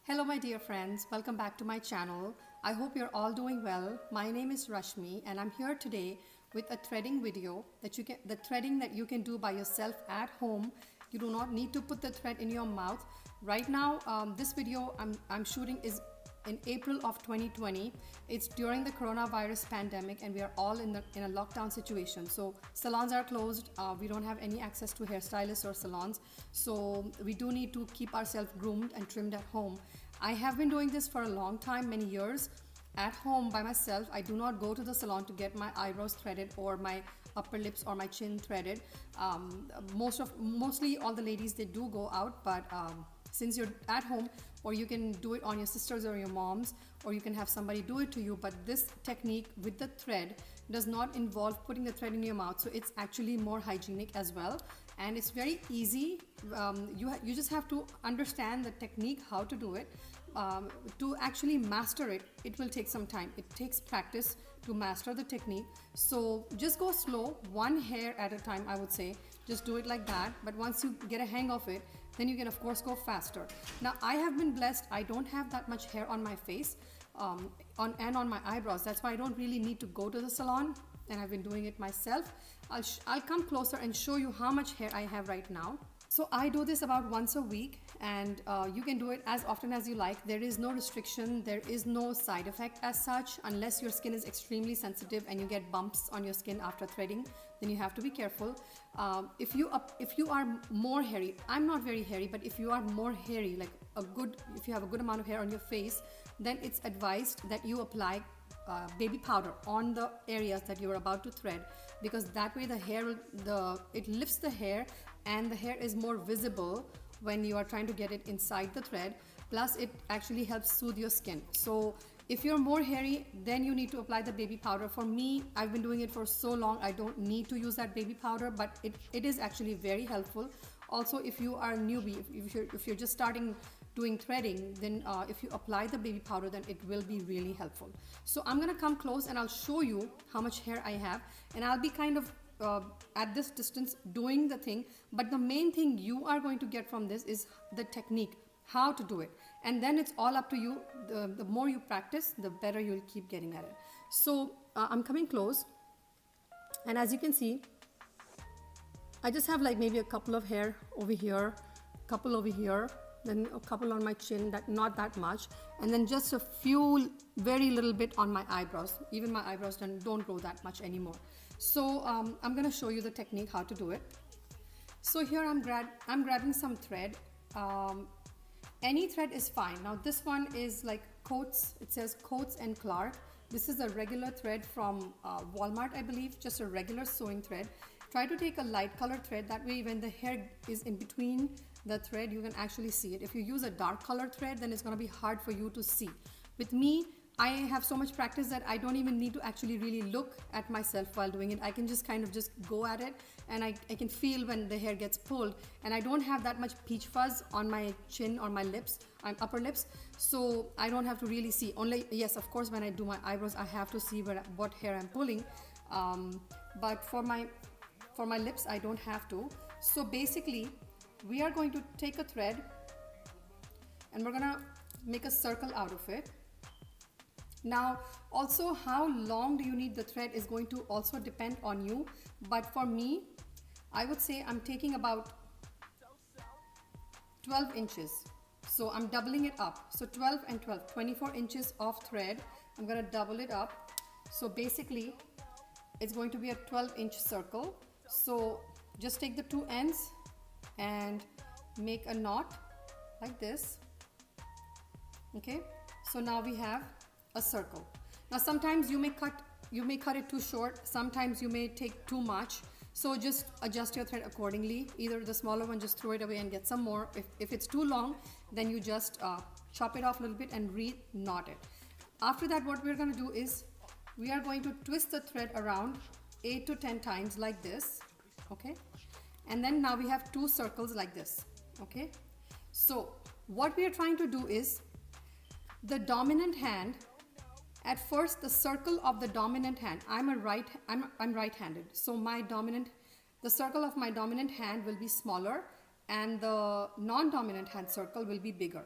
Hello my dear friends, welcome back to my channel. I hope you're all doing well. My name is Rashmi and I'm here today with a threading video the threading that you can do by yourself at home. You do not need to put the thread in your mouth. Right now, this video I'm shooting is in April of 2020. It's during the coronavirus pandemic and we are all in a lockdown situation. So salons are closed. We don't have any access to hairstylists or salons. So we do need to keep ourselves groomed and trimmed at home. I have been doing this for a long time, many years, at home by myself. I do not go to the salon to get my eyebrows threaded or my upper lips or my chin threaded. Mostly all the ladies, they do go out, but since you're at home, or you can do it on your sisters or your moms, or you can have somebody do it to you, but this technique with the thread does not involve putting the thread in your mouth, so it's actually more hygienic as well, and it's very easy. You just have to understand the technique, how to do it. To actually master it, it will take some time. It takes practice to master the technique. So just go slow, one hair at a time, I would say. Just do it like that. But once you get a hang of it, then you can of course go faster. Now I have been blessed. I don't have that much hair on my face and on my eyebrows. That's why I don't really need to go to the salon, and I've been doing it myself. I'll come closer and show you how much hair I have right now. So I do this about once a week, and you can do it as often as you like. There is no restriction, there is no side effect as such, unless your skin is extremely sensitive and you get bumps on your skin after threading, then you have to be careful. If you are more hairy, I'm not very hairy, but if you are more hairy, like if you have a good amount of hair on your face, then it's advised that you apply baby powder on the areas that you're about to thread, because that way it lifts the hair and the hair is more visible when you are trying to get it inside the thread. Plus it actually helps soothe your skin. So if you're more hairy, then you need to apply the baby powder. For me, I've been doing it for so long, I don't need to use that baby powder, but it is actually very helpful. Also, if you are a newbie, if you're just starting doing threading, then if you apply the baby powder, then it will be really helpful. So I'm gonna come close and I'll show you how much hair I have, and I'll be kind of at this distance doing the thing, but the main thing you are going to get from this is the technique, how to do it, and then it's all up to you. The more you practice, the better you'll keep getting at it. So I'm coming close, and as you can see, I just have like maybe a couple of hair over here, couple over here, then a couple on my chin, not that much, and then just a few, very little bit on my eyebrows. Even my eyebrows don't grow that much anymore. So I'm gonna show you the technique, how to do it. So here I'm grabbing some thread. Any thread is fine. Now this one is like Coats. It says Coats and Clark. This is a regular thread from Walmart, I believe, just a regular sewing thread. Try to take a light colored thread, that way when the hair is in between the thread, you can actually see it. If you use a dark colored thread, then it's going to be hard for you to see. With me, I have so much practice that I don't even need to actually really look at myself while doing it. I can just kind of just go at it, and I can feel when the hair gets pulled, and I don't have that much peach fuzz on my chin or my lips, upper lips, so I don't have to really see. Only, yes, of course, when I do my eyebrows, I have to see what hair I'm pulling, but for my lips, I don't have to. So basically, we are going to take a thread and we're gonna make a circle out of it. Now, also how long do you need the thread is going to also depend on you, but for me, I would say I'm taking about 12 inches. So I'm doubling it up. So 12 and 12, 24 inches of thread. I'm gonna double it up. So basically, it's going to be a 12-inch circle. So just take the two ends and make a knot like this. Okay, so now we have a circle. Now sometimes you may cut it too short, sometimes you may take too much, so just adjust your thread accordingly. Either the smaller one, just throw it away and get some more. If it's too long, then you just chop it off a little bit and re-knot it. After that, what we're going to do is we are going to twist the thread around 8 to 10 times like this. Okay, and then now we have two circles like this. Okay, so what we are trying to do is the dominant hand, at first the circle of the dominant hand, I'm right-handed, so the circle of my dominant hand will be smaller and the non-dominant hand circle will be bigger.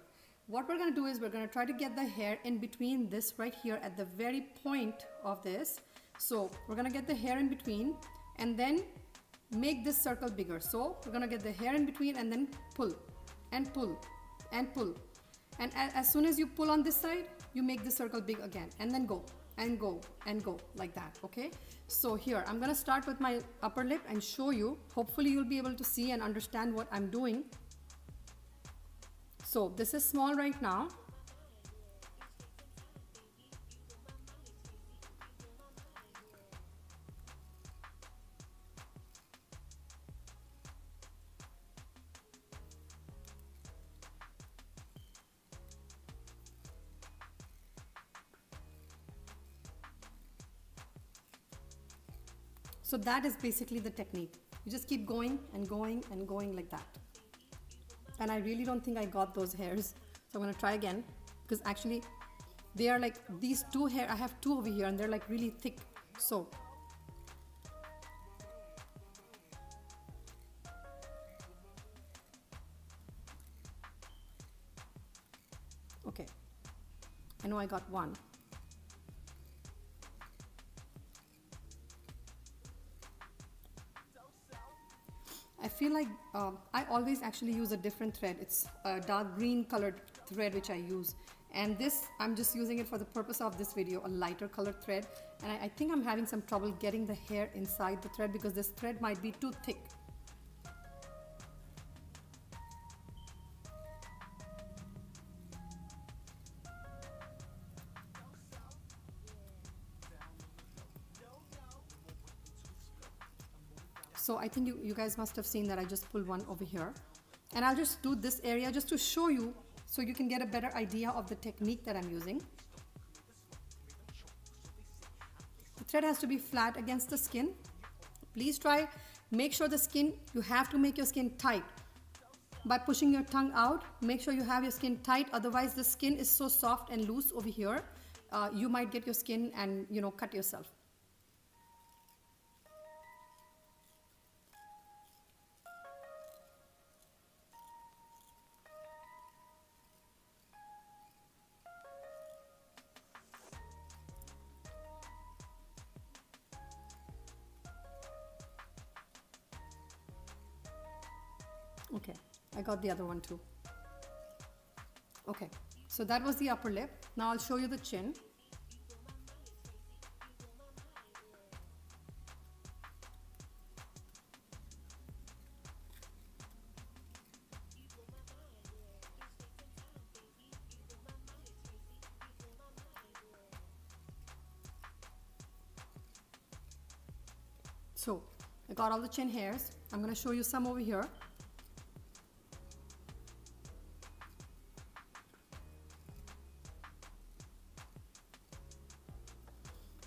what we're going to do is we're going to try to get the hair in between this right here at the very point of this. So we're going to get the hair in between and then make this circle bigger. So we're going to get the hair in between and then pull and pull and pull. And as soon as you pull on this side, you make the circle big again and then go and go and go like that. Okay, so here I'm going to start with my upper lip and show you. Hopefully you'll be able to see and understand what I'm doing. So this is small right now. So that is basically the technique. You just keep going and going and going like that. And I really don't think I got those hairs. So I'm gonna try again, because actually they are like these two hair, I have two over here and they're like really thick. So okay, I know I got one. I feel like I always actually use a different thread. It's a dark green colored thread which I use, and this I'm just using it for the purpose of this video, a lighter colored thread. And I think I'm having some trouble getting the hair inside the thread because this thread might be too thick. So I think you guys must have seen that I just pulled one over here, and I'll just do this area just to show you so you can get a better idea of the technique that I'm using. The thread has to be flat against the skin. Please try, make sure the skin, you have to make your skin tight. By pushing your tongue out, make sure you have your skin tight, otherwise the skin is so soft and loose over here, you might get your skin and cut yourself. Okay, I got the other one too. Okay, so that was the upper lip. Now I'll show you the chin. So I got all the chin hairs. I'm going to show you some over here.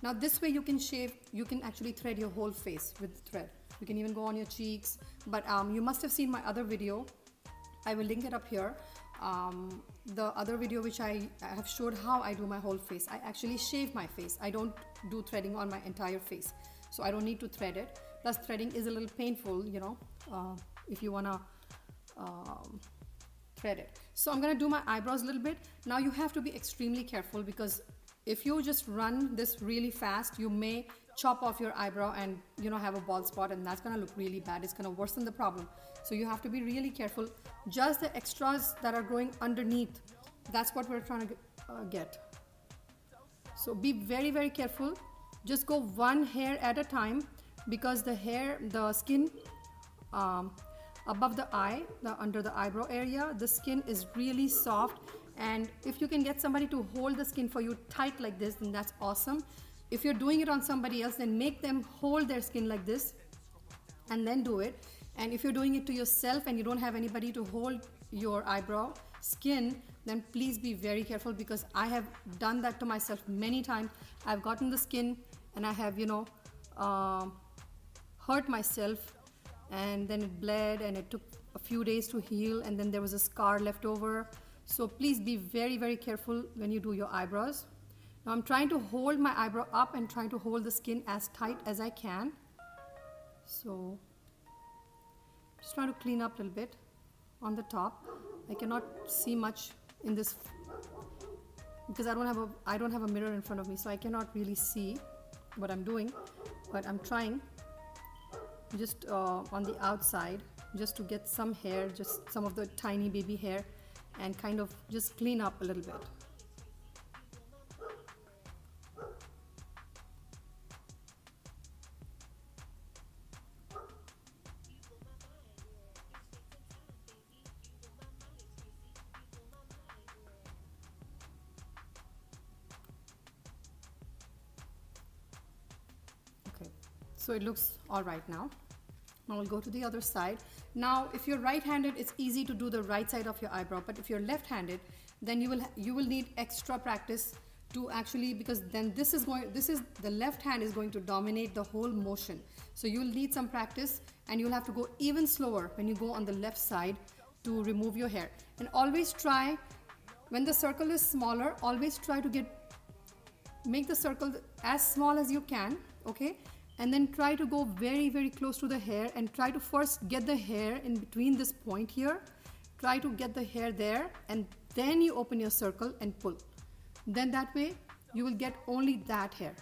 Now this way you can shave, you can actually thread your whole face with the thread. You can even go on your cheeks, but you must have seen my other video. I will link it up here. The other video which I have showed how I do my whole face. I actually shave my face. I don't do threading on my entire face. So I don't need to thread it. Plus threading is a little painful, if you wanna thread it. So I'm gonna do my eyebrows a little bit. Now you have to be extremely careful, because if you just run this really fast, you may chop off your eyebrow and have a bald spot, and that's gonna look really bad. It's gonna worsen the problem. So you have to be really careful. Just the extras that are growing underneath, that's what we're trying to get. So be very, very careful. Just go one hair at a time, because the skin above the eye, under the eyebrow area, the skin is really soft. And if you can get somebody to hold the skin for you tight like this, then that's awesome. If you're doing it on somebody else, then make them hold their skin like this and then do it. And if you're doing it to yourself and you don't have anybody to hold your eyebrow skin, then please be very careful, because I have done that to myself many times. I've gotten the skin and I have, hurt myself, and then it bled and it took a few days to heal, and then there was a scar left over. So please be very, very careful when you do your eyebrows. Now I'm trying to hold my eyebrow up and trying to hold the skin as tight as I can. So just trying to clean up a little bit on the top. I cannot see much in this, because I don't have a mirror in front of me, so I cannot really see what I'm doing, but I'm trying just on the outside, just to get some hair, just some of the tiny baby hair, and kind of just clean up a little bit. So it looks all right now. Now we'll go to the other side. Now, if you're right-handed, it's easy to do the right side of your eyebrow. But if you're left-handed, then you will need extra practice to actually, because then the left hand is going to dominate the whole motion. So you'll need some practice, and you'll have to go even slower when you go on the left side to remove your hair. And always try, when the circle is smaller, always try to make the circle as small as you can, okay? And then try to go very, very close to the hair, and try to first get the hair in between this point here. Try to get the hair there, and then you open your circle and pull. Then that way you will get only that hair.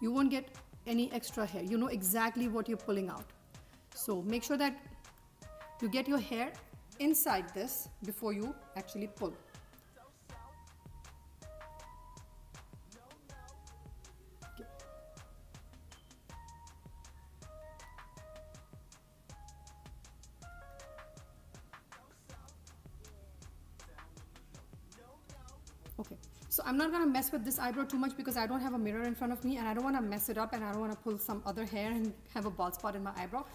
You won't get any extra hair. You know exactly what you're pulling out. So make sure that you get your hair inside this before you actually pull. Okay, so I'm not gonna mess with this eyebrow too much because I don't have a mirror in front of me, and I don't wanna mess it up, and I don't wanna pull some other hair and have a bald spot in my eyebrow.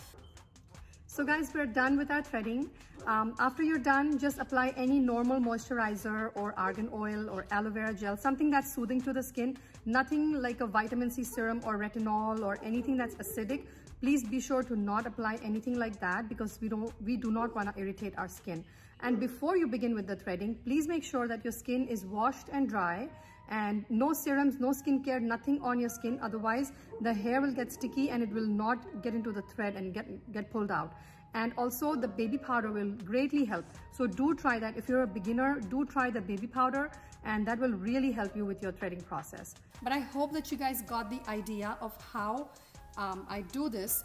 So guys, we're done with our threading. After you're done, just apply any normal moisturizer or argan oil or aloe vera gel, something that's soothing to the skin, nothing like a vitamin C serum or retinol or anything that's acidic. Please be sure to not apply anything like that, because we do not want to irritate our skin. And before you begin with the threading, please make sure that your skin is washed and dry, and no serums, no skincare, nothing on your skin. Otherwise, the hair will get sticky and it will not get into the thread and get pulled out. And also the baby powder will greatly help. So do try that. If you're a beginner, do try the baby powder, and that will really help you with your threading process. But I hope that you guys got the idea of how I do this.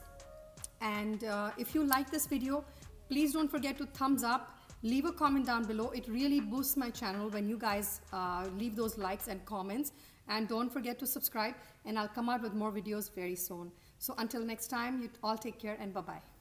And if you like this video, please don't forget to thumbs up. Leave a comment down below. It really boosts my channel when you guys leave those likes and comments. And don't forget to subscribe, and I'll come out with more videos very soon. So until next time, you all take care, and bye-bye.